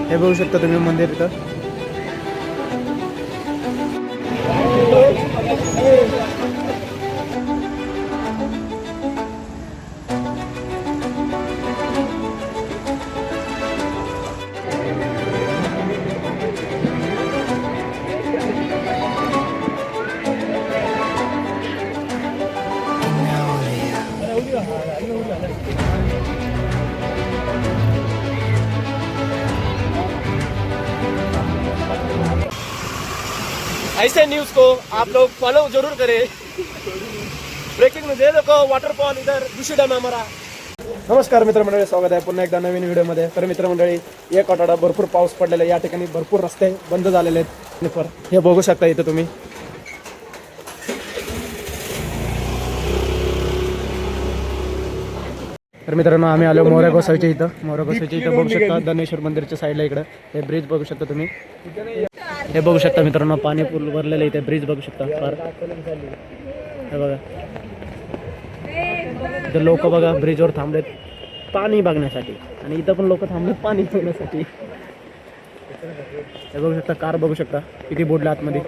हे बघू शकता तुम्ही मंदिर इथं. ऐसे न्यूज़ को आप लोग फॉलो जरूर करें. ब्रेकिंग न्यूज आहे. देखो वॉटरफॉल इधर दुसरी डॅम हमारा. नमस्कार मित्रमंडळी, स्वागत आहे पुन्हा एकदा नवीन व्हिडिओमध्ये. तर मित्रमंडळी, एक आठवडा भरपूर पाऊस पडलेला आहे. या ठिकाणी भरपूर रस्ते बंद झालेले आहेत. हे बघू शकता इथं तुम्ही. तर मित्रांनो, आम्ही आलो मोऱ्या गोसावीच्या इथं. मोऱ्या गोसावीच्या इथं बघू शकता धनेश्वर मंदिरच्या साईडला इकडं हे ब्रिज बघू शकता तुम्ही. हे बघू शकता मित्रांनो, पाणी पूल भरलेलं इथे. ब्रिज बघू शकता. हे बघा, इथं लोक बघा ब्रिजवर थांबलेत पाणी बघण्यासाठी, आणि इथं पण लोक थांबलेत पाणी बघण्यासाठी. हे बघू शकता, कार बघू शकता किती बोडल्या आतमध्ये.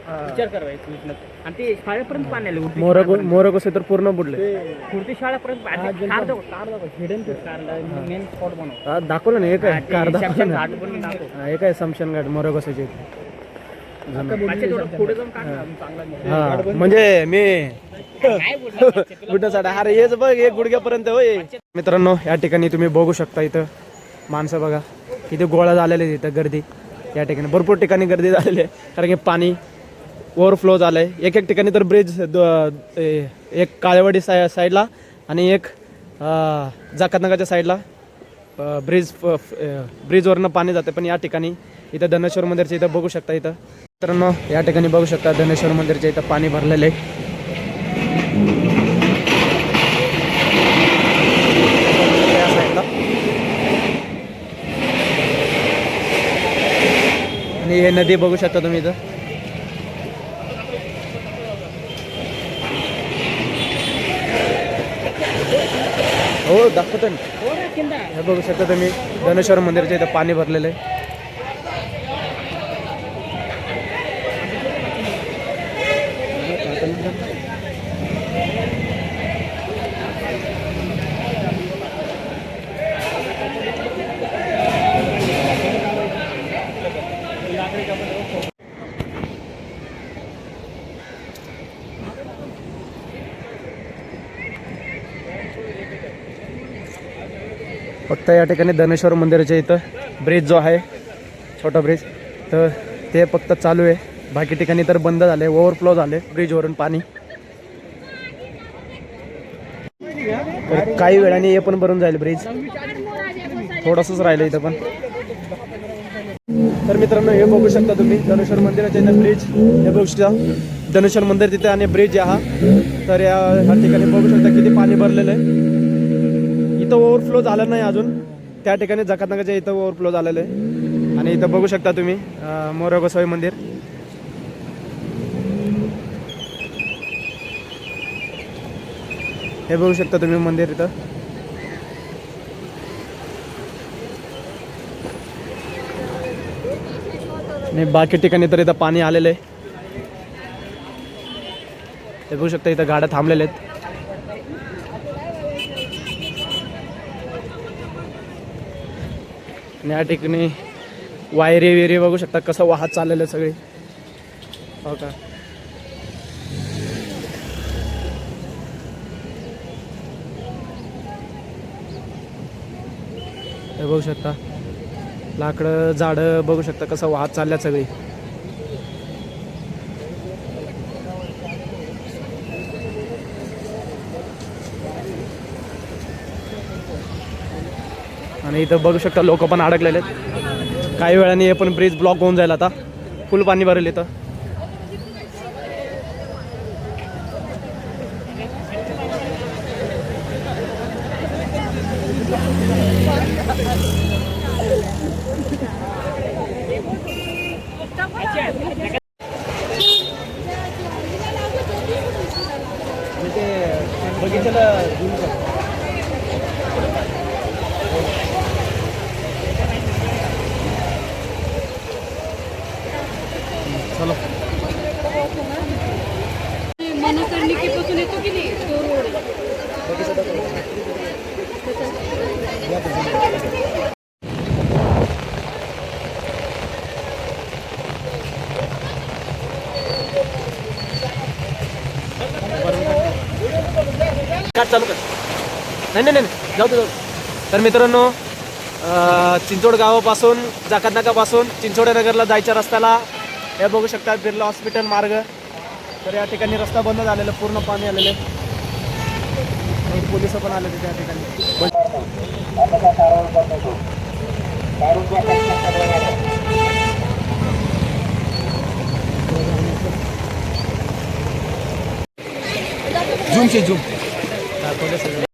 विचार करायचं आणि ते शाळेपर्यंत पाणी आले. मोर कसे तर पूर्ण बुडले. पुढती शाळेपर्यंत मेन स्पॉट बनव दाखवलं ना. एक आहे कार दाखवलं ना. एक आहे शमशान घाट मोर कशाचे. पुढे जाऊन हा म्हणजे मी बुड्यासाठी. अरे हेच बघ, एक गुडघ्यापर्यंत होय. मित्रांनो, या ठिकाणी तुम्ही बघू शकता इथं माणसं बघा किती गोळा झालेले आहेत. इथं गर्दी या ठिकाणी भरपूर ठिकाणी गर्दी झालेली आहे, कारण की पाणी ओव्हरफ्लो झालं आहे. एक ठिकाणी तर ब्रिज एक काळेवाडी साईडला आणि एक जाकतनगरच्या साईडला ब्रिजवरनं पाणी जाते. पण या ठिकाणी इथं धनेश्वर मंदिरच्या इथं बघू शकता. इथं मित्रांनो, या ठिकाणी बघू शकता धनेश्वर मंदिरच्या इथं पाणी भरलेलं आहे. या साईडला आणि हे नदी बघू शकता तुम्ही इथं. हो दाखवतो ना. हे बघू शकता तुम्ही धनेश्वर मंदिरच्या इथं पाणी भरलेलं आहे. फक्त या ठिकाणी धनेश्वर मंदिराच्या इथं ब्रिज जो आहे, छोटा ब्रिज, तर ते फक्त चालू आहे. बाकी ठिकाणी तर बंद झाले, ओव्हरफ्लो झाले ब्रिजवरून पाणी. काही वेळाने हे पण भरून जाईल ब्रिज. थोडंसंच राहिलं इथं पण. तर मित्रांनो, हे बघू शकता तुम्ही धनेश्वर मंदिराच्या इथं ब्रिज. हे बघू शकता धनेश्वर मंदिर तिथे आणि ब्रिज हा. तर या ठिकाणी बघू शकता किती पाणी भरलेलं आहे. इथं ओव्हरफ्लो झालं नाही अजून. त्या ठिकाणी जाकतनगरच्या इथं ओव्हरफ्लो झालेलं आहे. आणि इथं बघू शकता तुम्ही मोऱ्या गोसावी मंदिर. हे बघू शकता तुम्ही मंदिर इथं. आणि बाकी ठिकाणी तर इथं पाणी आलेलं आहे. हे बघू शकता इथं गाड्या थांबलेल्या आहेत. आणि या ठिकाणी वायरी विहिरी बघू शकता कसं वाहत चाललेलं आहे सगळे. हो का. हे बघू शकता लाकडं झाडं बघू शकता कसं वाहत चालल्यात सगळी. आणि इथं बघू शकता लोक पण अडकलेले आहेत. काही वेळाने हे पण ब्रिज ब्लॉक होऊन जाईल. आता फुल पाणी भरेल इथं. बगीचाला काट चालू कर. नाही नाही नाही जाऊ दे जाऊ दे. तर मित्रांनो चिंचोड गावापासून जाकत नाकापासून चिंचोड नगरला जायच्या रस्त्याला हे बघू शकता बिर्ला हॉस्पिटल मार्ग. तर या ठिकाणी रस्ता बंद झालेला पूर्ण पाणी आलेलं आहे. पोलिस पण आले त्या ठिकाणी. झूमशी झूम दाखवलं सगळं.